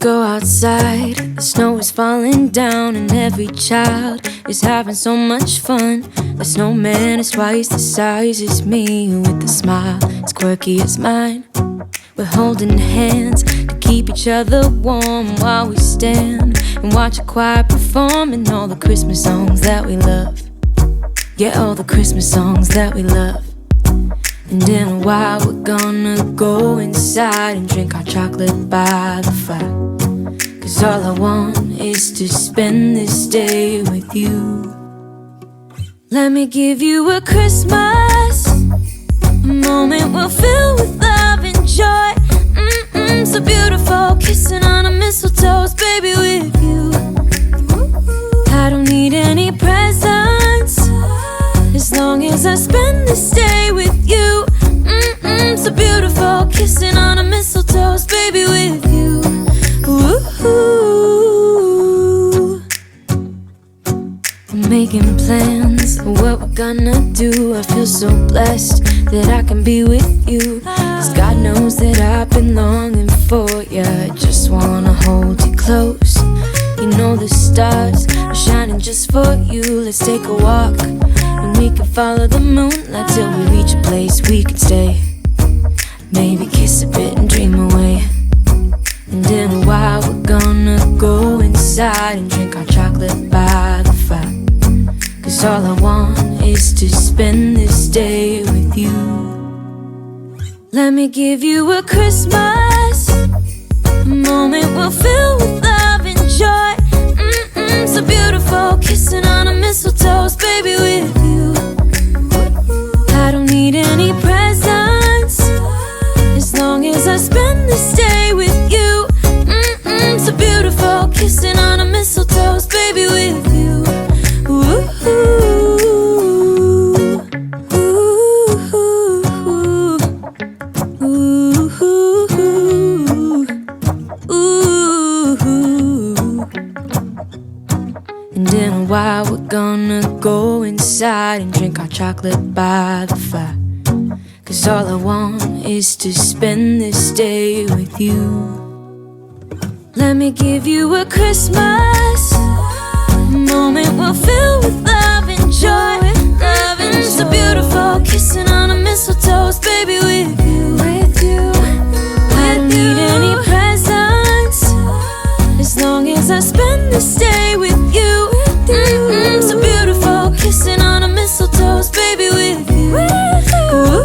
go outside. The snow is falling down and every child is having so much fun. The snowman is twice the size as me, with a smile as quirky as mine. We're holding hands to keep each other warm while we stand and watch a choir performing all the Christmas songs that we love. Yeah, all the Christmas songs that we love. And in a while we're gonna go inside and drink our chocolate by the fire. 'Cause all I want is to spend this day with you. Let me give you a Christmas, a moment we'll fill with love and joy. So beautiful, kissing on a mistletoe, baby, with you. I don't need any presents, as long as I spend this day with you. So beautiful, kissing on a mistletoe, baby, with you. Ooh. I'm making plans of what we're gonna do. I feel so blessed that I can be with you, 'cause God knows that I've been longing for you. I just wanna hold you close. You know the stars are shining just for you. Let's take a walk and we can follow the moonlight till we reach a place we can stay. Maybe kiss a bit and dream away. And in a while we're gonna go inside and drink our chocolate by the fire. 'Cause all I want is to spend this day with you. Let me give you a Christmas, a moment we'll fill with love and joy. So beautiful, kissing on a mistletoe, baby, with you. I don't need any presents, as long as I spend this day with you. So beautiful, kissing on a mistletoe, baby, with you. Ooh. While we're gonna go inside and drink our chocolate by the fire. 'Cause all I want is to spend this day with you. Let me give you a Christmas, a moment we'll fill with love and joy. Love and so beautiful, kissing on a mistletoe, baby, with you. I don't need any presents, as long as I spend this day with you. So beautiful, kissing on a mistletoe, baby, with you. Ooh.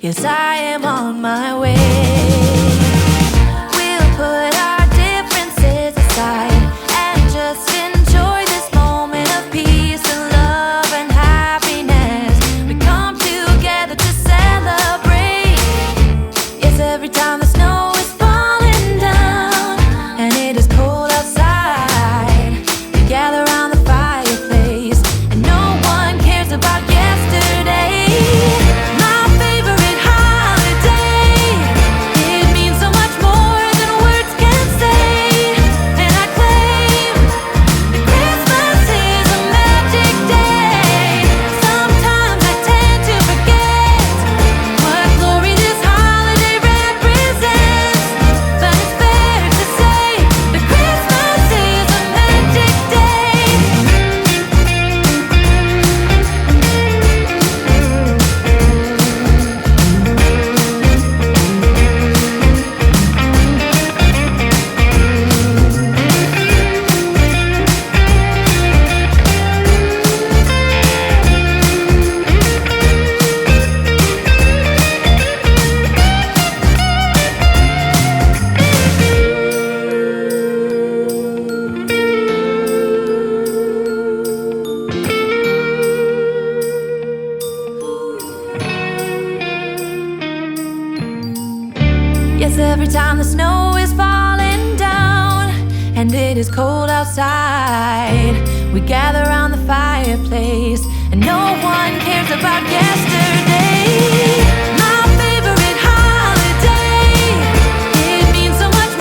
Yes, I am on my way. We'll put our differences aside and just enjoy this moment of peace and love and happiness. We come together to celebrate. Yes, every time the snow is falling down and it is cold outside, we gather around the fireplace and no one cares about yesterday. Every time the snow is falling down and it is cold outside, we gather around the fireplace and no one cares about yesterday. My favorite holiday, it means so much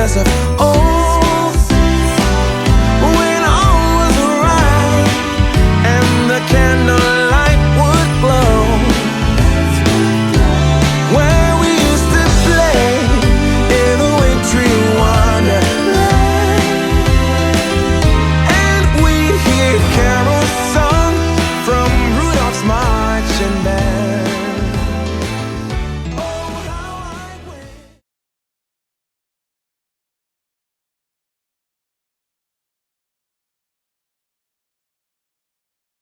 excessive.